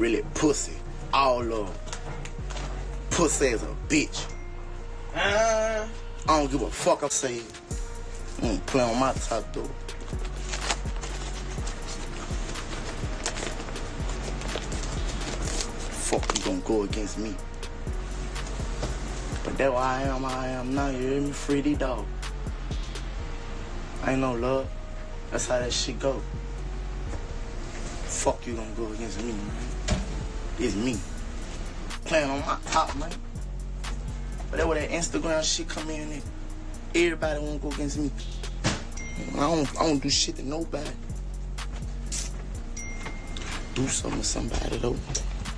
really pussy. All of them. Pussy as a bitch. I don't give a fuck I say it. Play on my top though. Fuck you gonna go against me. But that's why I am now, you hear me? Free these dog. I ain't no love. That's how that shit go. Fuck you gonna go against me, man. It's me. Playing on my top, man. But that's where that Instagram shit come in and everybody wanna go against me. I don't do shit to nobody. Do something to somebody though.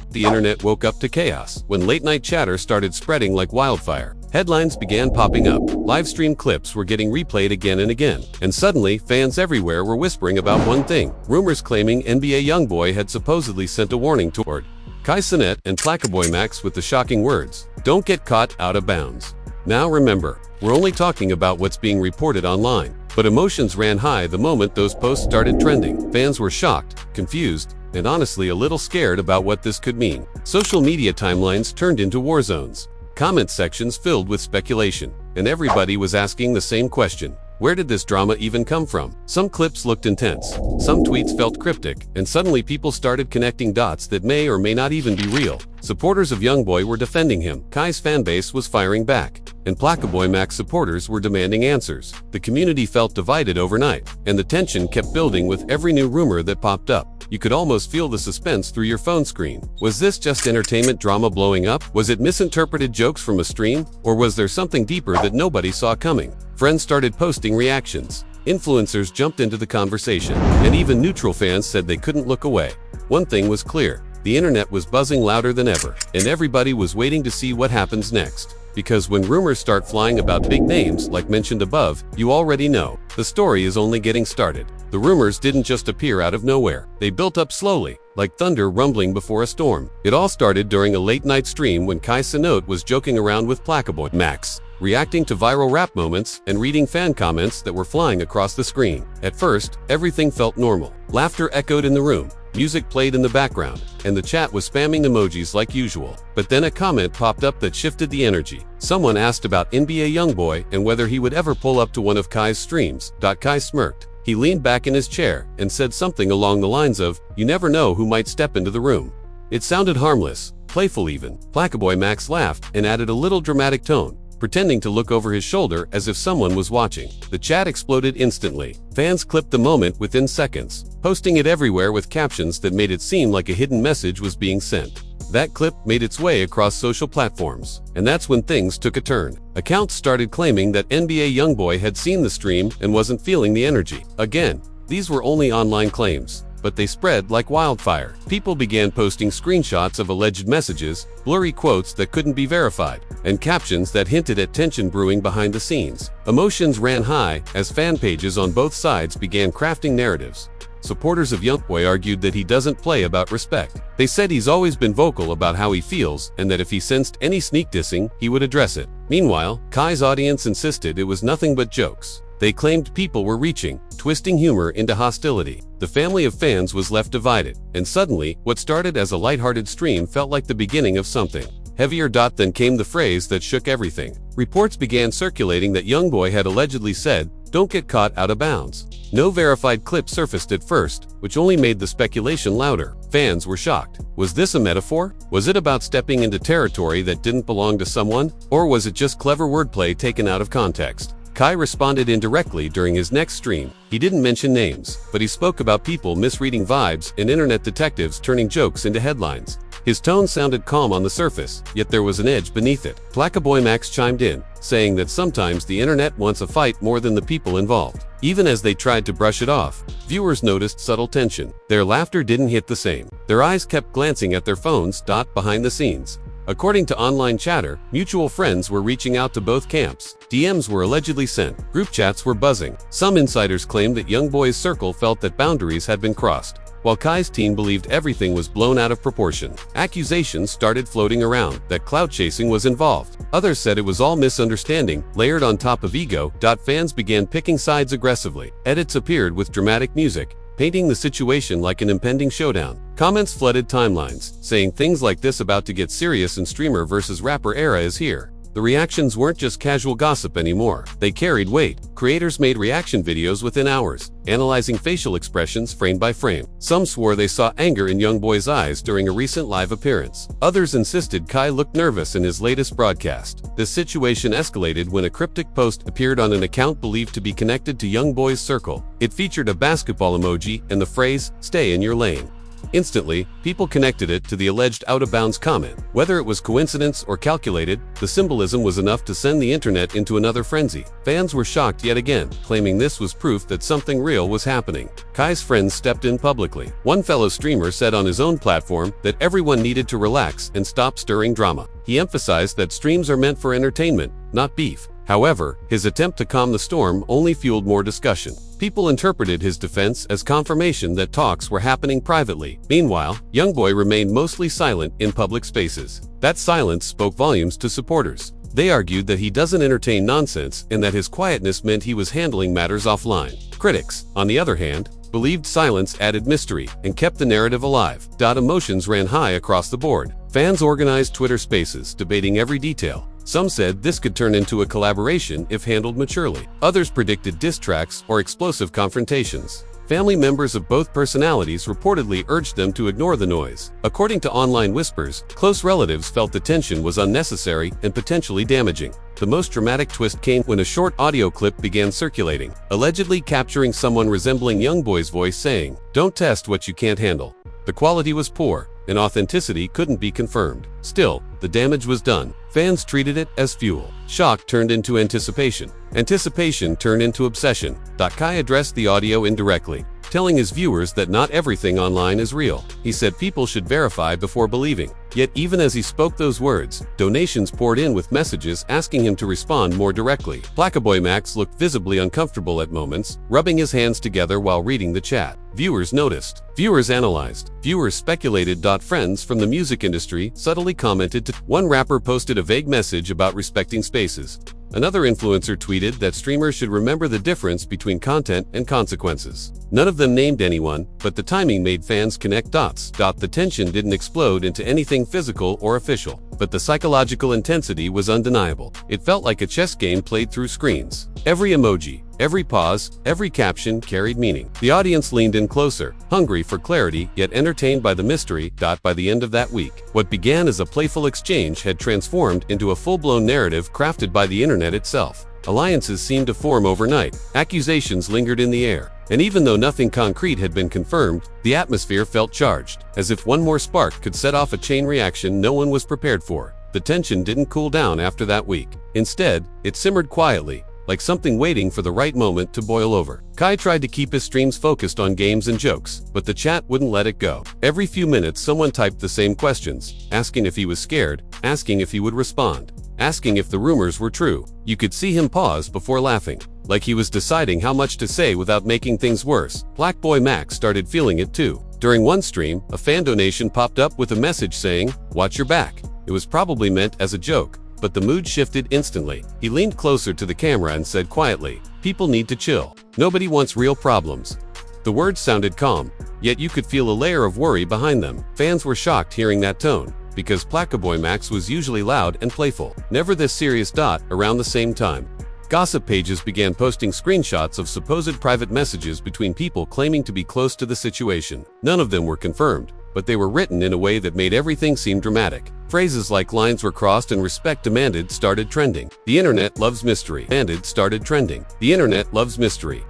The internet woke up to chaos when late-night chatter started spreading like wildfire. Headlines began popping up, live-stream clips were getting replayed again and again, and suddenly, fans everywhere were whispering about one thing. Rumors claiming NBA YoungBoy had supposedly sent a warning toward Cenat and Plaqueboymax with the shocking words, "Don't get caught out of bounds." Now remember, we're only talking about what's being reported online, but emotions ran high the moment those posts started trending. Fans were shocked, confused, and honestly a little scared about what this could mean. Social media timelines turned into war zones. Comment sections filled with speculation, and everybody was asking the same question. Where did this drama even come from? Some clips looked intense, some tweets felt cryptic, and suddenly people started connecting dots that may or may not even be real. Supporters of YoungBoy were defending him, Kai's fanbase was firing back, and Plaqueboymax supporters were demanding answers. The community felt divided overnight, and the tension kept building with every new rumor that popped up. You could almost feel the suspense through your phone screen. Was this just entertainment drama blowing up? Was it misinterpreted jokes from a stream? Or was there something deeper that nobody saw coming? Friends started posting reactions. Influencers jumped into the conversation, and even neutral fans said they couldn't look away. One thing was clear. The internet was buzzing louder than ever, and everybody was waiting to see what happens next. Because when rumors start flying about big names, like mentioned above, you already know. The story is only getting started. The rumors didn't just appear out of nowhere. They built up slowly, like thunder rumbling before a storm. It all started during a late-night stream when Cenat was joking around with Plaqueboymax, reacting to viral rap moments and reading fan comments that were flying across the screen. At first, everything felt normal. Laughter echoed in the room. Music played in the background, and the chat was spamming emojis like usual. But then a comment popped up that shifted the energy. Someone asked about NBA YoungBoy and whether he would ever pull up to one of Kai's streams. Kai smirked. He leaned back in his chair and said something along the lines of, "You never know who might step into the room." It sounded harmless, playful even. Plaqueboymax laughed and added a little dramatic tone, pretending to look over his shoulder as if someone was watching. The chat exploded instantly. Fans clipped the moment within seconds, posting it everywhere with captions that made it seem like a hidden message was being sent. That clip made its way across social platforms, and that's when things took a turn. Accounts started claiming that NBA YoungBoy had seen the stream and wasn't feeling the energy. Again, these were only online claims, but they spread like wildfire. People began posting screenshots of alleged messages, blurry quotes that couldn't be verified, and captions that hinted at tension brewing behind the scenes. Emotions ran high as fan pages on both sides began crafting narratives. Supporters of YoungBoy argued that he doesn't play about respect. They said he's always been vocal about how he feels and that if he sensed any sneak dissing, he would address it. Meanwhile, Kai's audience insisted it was nothing but jokes. They claimed people were reaching, twisting humor into hostility. The family of fans was left divided, and suddenly, what started as a lighthearted stream felt like the beginning of something heavier. Then came the phrase that shook everything. Reports began circulating that YoungBoy had allegedly said, "Don't get caught out of bounds." No verified clip surfaced at first, which only made the speculation louder. Fans were shocked. Was this a metaphor? Was it about stepping into territory that didn't belong to someone? Or was it just clever wordplay taken out of context? Kai responded indirectly during his next stream. He didn't mention names, but he spoke about people misreading vibes and internet detectives turning jokes into headlines. His tone sounded calm on the surface, yet there was an edge beneath it. Plaqueboymax chimed in, saying that sometimes the internet wants a fight more than the people involved. Even as they tried to brush it off, viewers noticed subtle tension. Their laughter didn't hit the same. Their eyes kept glancing at their phones. Behind the scenes. According to online chatter, mutual friends were reaching out to both camps. DMs were allegedly sent. Group chats were buzzing. Some insiders claimed that YoungBoy's circle felt that boundaries had been crossed, while Kai's team believed everything was blown out of proportion. Accusations started floating around that clout chasing was involved. Others said it was all misunderstanding, layered on top of ego. Fans began picking sides aggressively. Edits appeared with dramatic music, painting the situation like an impending showdown. Comments flooded timelines, saying things like this about to get serious and streamer versus rapper era is here. The reactions weren't just casual gossip anymore. They carried weight. Creators made reaction videos within hours, analyzing facial expressions frame by frame. Some swore they saw anger in YoungBoy's eyes during a recent live appearance. Others insisted Kai looked nervous in his latest broadcast. This situation escalated when a cryptic post appeared on an account believed to be connected to YoungBoy's circle. It featured a basketball emoji and the phrase, "Stay in your lane." Instantly, people connected it to the alleged out-of-bounds comment. Whether it was coincidence or calculated, the symbolism was enough to send the internet into another frenzy. Fans were shocked yet again, claiming this was proof that something real was happening. Kai's friends stepped in publicly. One fellow streamer said on his own platform that everyone needed to relax and stop stirring drama. He emphasized that streams are meant for entertainment, not beef. However, his attempt to calm the storm only fueled more discussion. People interpreted his defense as confirmation that talks were happening privately. Meanwhile, YoungBoy remained mostly silent in public spaces. That silence spoke volumes to supporters. They argued that he doesn't entertain nonsense and that his quietness meant he was handling matters offline. Critics, on the other hand, believed silence added mystery and kept the narrative alive. Emotions ran high across the board. Fans organized Twitter spaces, debating every detail. Some said this could turn into a collaboration if handled maturely. Others predicted diss tracks or explosive confrontations. Family members of both personalities reportedly urged them to ignore the noise. According to online whispers, close relatives felt the tension was unnecessary and potentially damaging. The most dramatic twist came when a short audio clip began circulating, allegedly capturing someone resembling YoungBoy's voice saying, "Don't test what you can't handle." The quality was poor, and authenticity couldn't be confirmed. Still, the damage was done. Fans treated it as fuel. Shock turned into anticipation. Anticipation turned into obsession. Kai addressed the audio indirectly, telling his viewers that not everything online is real. He said people should verify before believing. Yet even as he spoke those words, donations poured in with messages asking him to respond more directly. Plaqueboymax looked visibly uncomfortable at moments, rubbing his hands together while reading the chat. Viewers noticed. Viewers analyzed. Viewers speculated. Friends from the music industry subtly commented to. One rapper posted a vague message about respecting spaces. Another influencer tweeted that streamers should remember the difference between content and consequences. None of them named anyone, but the timing made fans connect dots. The tension didn't explode into anything physical or official, but the psychological intensity was undeniable. It felt like a chess game played through screens. Every emoji, every pause, every caption carried meaning. The audience leaned in closer, hungry for clarity, yet entertained by the mystery. By the end of that week, what began as a playful exchange had transformed into a full-blown narrative crafted by the internet itself. Alliances seemed to form overnight. Accusations lingered in the air. And even though nothing concrete had been confirmed, the atmosphere felt charged, as if one more spark could set off a chain reaction no one was prepared for. The tension didn't cool down after that week. Instead, it simmered quietly, like something waiting for the right moment to boil over. Kai tried to keep his streams focused on games and jokes, but the chat wouldn't let it go. Every few minutes someone typed the same questions, asking if he was scared, asking if he would respond, asking if the rumors were true. You could see him pause before laughing, like he was deciding how much to say without making things worse. Plaqueboymax started feeling it too. During one stream, a fan donation popped up with a message saying, "Watch your back." It was probably meant as a joke, but the mood shifted instantly. He leaned closer to the camera and said quietly, "People need to chill. Nobody wants real problems." The words sounded calm, yet you could feel a layer of worry behind them. Fans were shocked hearing that tone, because Plaqueboymax was usually loud and playful. Never this serious. Around the same time, gossip pages began posting screenshots of supposed private messages between people claiming to be close to the situation. None of them were confirmed, but they were written in a way that made everything seem dramatic. Phrases like "lines were crossed and respect demanded" started trending. The internet loves mystery. Demanded started trending. The internet loves mystery.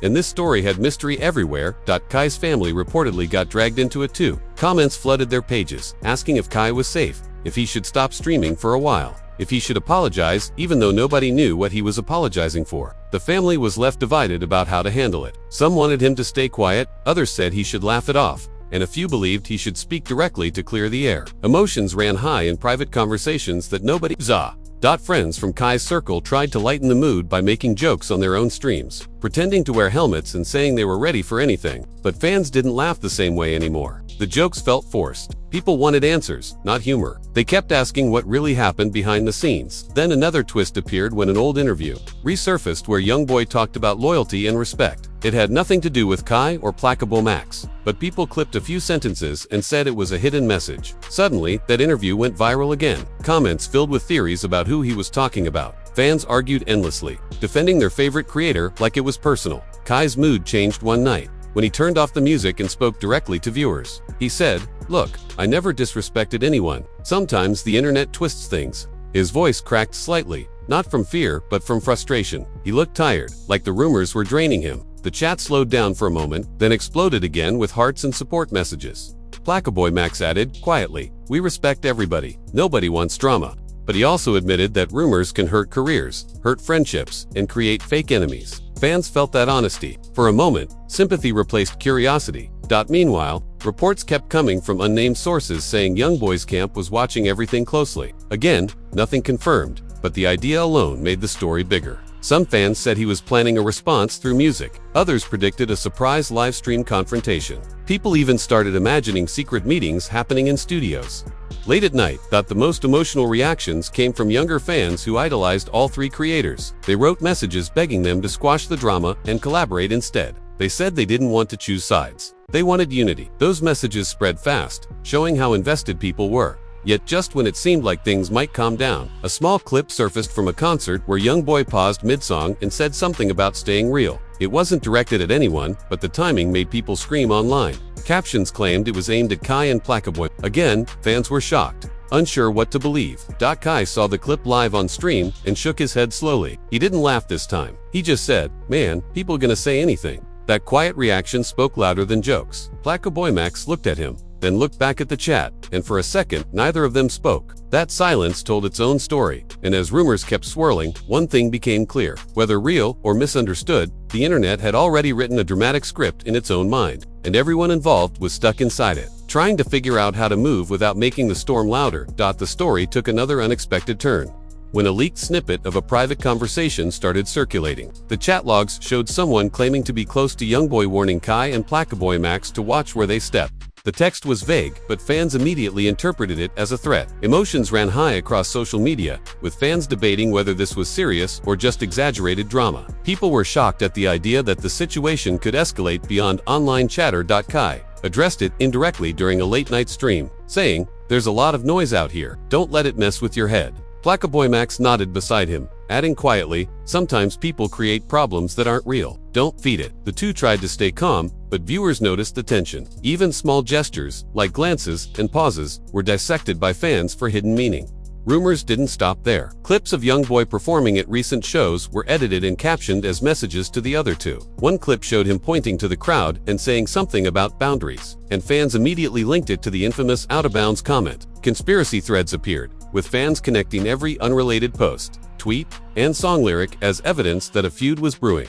And this story had mystery everywhere. Kai's family reportedly got dragged into it too. Comments flooded their pages, asking if Kai was safe, if he should stop streaming for a while, if he should apologize, even though nobody knew what he was apologizing for. The family was left divided about how to handle it. Some wanted him to stay quiet, others said he should laugh it off, and a few believed he should speak directly to clear the air. Emotions ran high in private conversations that nobody saw. Friends from Kai's circle tried to lighten the mood by making jokes on their own streams, pretending to wear helmets and saying they were ready for anything. But fans didn't laugh the same way anymore. The jokes felt forced. People wanted answers, not humor. They kept asking what really happened behind the scenes. Then another twist appeared when an old interview resurfaced where YoungBoy talked about loyalty and respect. It had nothing to do with Kai or Plaqueboymax, but people clipped a few sentences and said it was a hidden message. Suddenly, that interview went viral again. Comments filled with theories about who he was talking about. Fans argued endlessly, defending their favorite creator like it was personal. Kai's mood changed one night when he turned off the music and spoke directly to viewers. He said, "Look, I never disrespected anyone. Sometimes the internet twists things." His voice cracked slightly, not from fear, but from frustration. He looked tired, like the rumors were draining him. The chat slowed down for a moment, then exploded again with hearts and support messages. Plaqueboymax added, quietly, "We respect everybody. Nobody wants drama." But he also admitted that rumors can hurt careers, hurt friendships, and create fake enemies. Fans felt that honesty. For a moment, sympathy replaced curiosity. Meanwhile, reports kept coming from unnamed sources saying YoungBoy's camp was watching everything closely. Again, nothing confirmed, but the idea alone made the story bigger. Some fans said he was planning a response through music. Others predicted a surprise live-stream confrontation. People even started imagining secret meetings happening in studios. Late at night, the most emotional reactions came from younger fans who idolized all three creators. They wrote messages begging them to squash the drama and collaborate instead. They said they didn't want to choose sides. They wanted unity. Those messages spread fast, showing how invested people were. Yet just when it seemed like things might calm down, a small clip surfaced from a concert where YoungBoy paused mid-song and said something about staying real. It wasn't directed at anyone, but the timing made people scream online. Captions claimed it was aimed at Kai and Plaqueboy. Again, fans were shocked, unsure what to believe. Kai saw the clip live on stream and shook his head slowly. He didn't laugh this time. He just said, "Man, people gonna say anything." That quiet reaction spoke louder than jokes. Plaqueboymax looked at him, then looked back at the chat, and for a second, neither of them spoke. That silence told its own story, and as rumors kept swirling, one thing became clear. Whether real or misunderstood, the internet had already written a dramatic script in its own mind, and everyone involved was stuck inside it, trying to figure out how to move without making the storm louder. The story took another unexpected turn when a leaked snippet of a private conversation started circulating. The chat logs showed someone claiming to be close to YoungBoy warning Kai and Plaqueboymax to watch where they step. The text was vague, but fans immediately interpreted it as a threat. Emotions ran high across social media, with fans debating whether this was serious or just exaggerated drama. People were shocked at the idea that the situation could escalate beyond online chatter. Kai addressed it indirectly during a late-night stream, saying, "There's a lot of noise out here. Don't let it mess with your head." Plaqueboymax nodded beside him, adding quietly, "Sometimes people create problems that aren't real. Don't feed it." The two tried to stay calm, but viewers noticed the tension. Even small gestures, like glances and pauses, were dissected by fans for hidden meaning. Rumors didn't stop there. Clips of YoungBoy performing at recent shows were edited and captioned as messages to the other two. One clip showed him pointing to the crowd and saying something about boundaries, and fans immediately linked it to the infamous "out of bounds" comment. Conspiracy threads appeared, with fans connecting every unrelated post, tweet, and song lyric as evidence that a feud was brewing.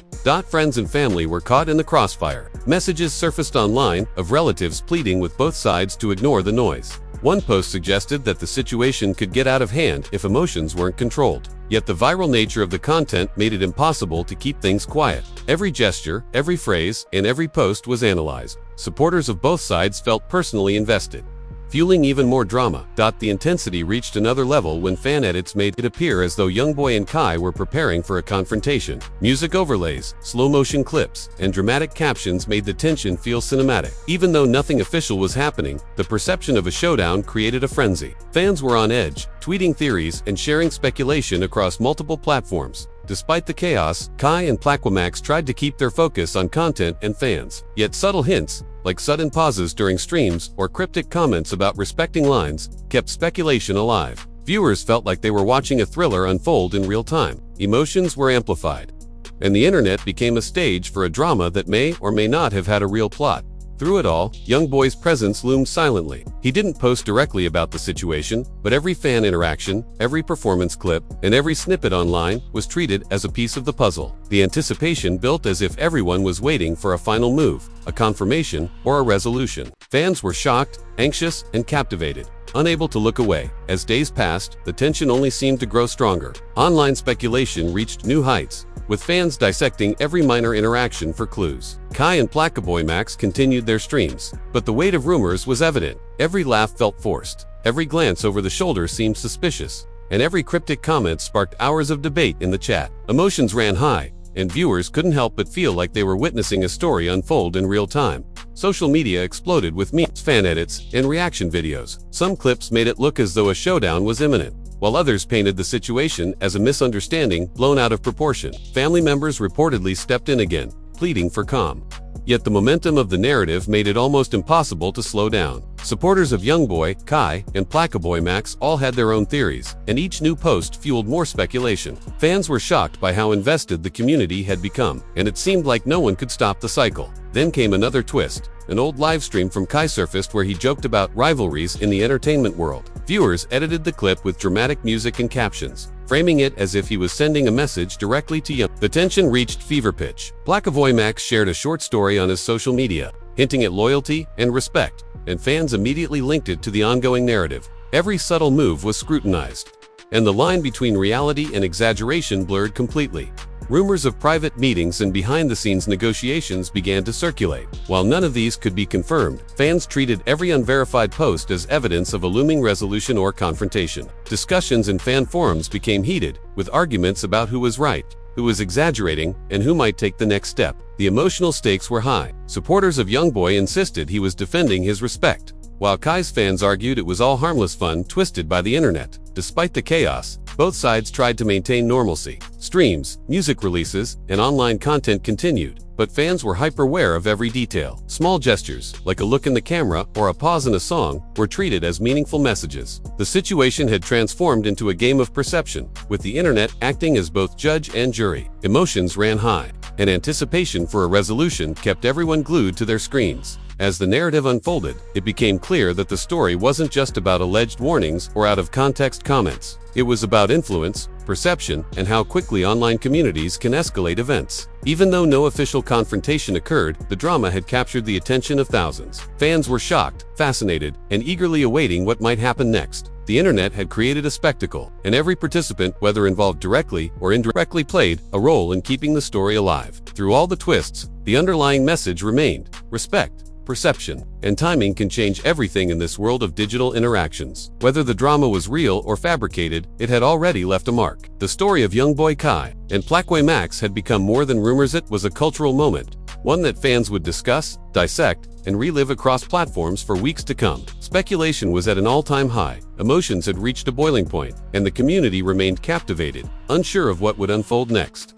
Friends and family were caught in the crossfire. Messages surfaced online of relatives pleading with both sides to ignore the noise. One post suggested that the situation could get out of hand if emotions weren't controlled. Yet the viral nature of the content made it impossible to keep things quiet. Every gesture, every phrase, and every post was analyzed. Supporters of both sides felt personally invested, fueling even more drama. The intensity reached another level when fan edits made it appear as though YoungBoy and Kai were preparing for a confrontation. Music overlays, slow-motion clips, and dramatic captions made the tension feel cinematic. Even though nothing official was happening, the perception of a showdown created a frenzy. Fans were on edge, tweeting theories and sharing speculation across multiple platforms. Despite the chaos, Kai and Plaqueboymax tried to keep their focus on content and fans. Yet subtle hints, like sudden pauses during streams or cryptic comments about respecting lines, kept speculation alive. Viewers felt like they were watching a thriller unfold in real time. Emotions were amplified, and the internet became a stage for a drama that may or may not have had a real plot. Through it all, YoungBoy's presence loomed silently. He didn't post directly about the situation, but every fan interaction, every performance clip, and every snippet online was treated as a piece of the puzzle. The anticipation built as if everyone was waiting for a final move, a confirmation, or a resolution. Fans were shocked, anxious, and captivated, unable to look away. As days passed, the tension only seemed to grow stronger. Online speculation reached new heights, with fans dissecting every minor interaction for clues. Kai and Plaqueboymax continued their streams, but the weight of rumors was evident. Every laugh felt forced, every glance over the shoulder seemed suspicious, and every cryptic comment sparked hours of debate in the chat. Emotions ran high, and viewers couldn't help but feel like they were witnessing a story unfold in real time. Social media exploded with memes, fan edits, and reaction videos. Some clips made it look as though a showdown was imminent, while others painted the situation as a misunderstanding blown out of proportion. Family members reportedly stepped in again, pleading for calm. Yet the momentum of the narrative made it almost impossible to slow down. Supporters of YoungBoy, Kai, and Plaqueboymax all had their own theories, and each new post fueled more speculation. Fans were shocked by how invested the community had become, and it seemed like no one could stop the cycle. Then came another twist. An old livestream from Kai surfaced where he joked about rivalries in the entertainment world. Viewers edited the clip with dramatic music and captions, framing it as if he was sending a message directly to Young. The tension reached fever pitch. Plaqueboymax shared a short story on his social media, hinting at loyalty and respect, and fans immediately linked it to the ongoing narrative. Every subtle move was scrutinized, and the line between reality and exaggeration blurred completely. Rumors of private meetings and behind-the-scenes negotiations began to circulate. While none of these could be confirmed, fans treated every unverified post as evidence of a looming resolution or confrontation. Discussions in fan forums became heated, with arguments about who was right, who was exaggerating, and who might take the next step. The emotional stakes were high. Supporters of YoungBoy insisted he was defending his respect, while Kai's fans argued it was all harmless fun twisted by the internet. Despite the chaos, both sides tried to maintain normalcy. Streams, music releases, and online content continued, but fans were hyper-aware of every detail. Small gestures, like a look in the camera or a pause in a song, were treated as meaningful messages. The situation had transformed into a game of perception, with the internet acting as both judge and jury. Emotions ran high, and anticipation for a resolution kept everyone glued to their screens. As the narrative unfolded, it became clear that the story wasn't just about alleged warnings or out-of-context comments. It was about influence, perception, and how quickly online communities can escalate events. Even though no official confrontation occurred, the drama had captured the attention of thousands. Fans were shocked, fascinated, and eagerly awaiting what might happen next. The internet had created a spectacle, and every participant, whether involved directly or indirectly, played a role in keeping the story alive. Through all the twists, the underlying message remained: respect, perception, and timing can change everything in this world of digital interactions. Whether the drama was real or fabricated, it had already left a mark. The story of YoungBoy Kai and Plaqueboymax had become more than rumors. It was a cultural moment, one that fans would discuss, dissect, and relive across platforms for weeks to come. Speculation was at an all-time high, emotions had reached a boiling point, and the community remained captivated, unsure of what would unfold next.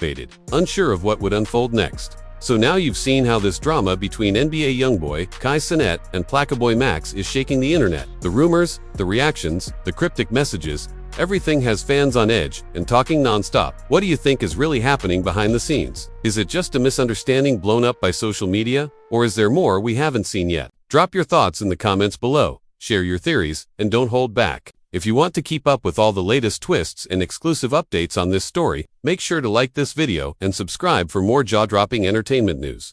So now you've seen how this drama between NBA YoungBoy, Kai Cenat, and Plaqueboymax is shaking the internet. The rumors, the reactions, the cryptic messages, everything has fans on edge and talking non-stop. What do you think is really happening behind the scenes? Is it just a misunderstanding blown up by social media? Or is there more we haven't seen yet? Drop your thoughts in the comments below, share your theories, and don't hold back. If you want to keep up with all the latest twists and exclusive updates on this story, make sure to like this video and subscribe for more jaw-dropping entertainment news.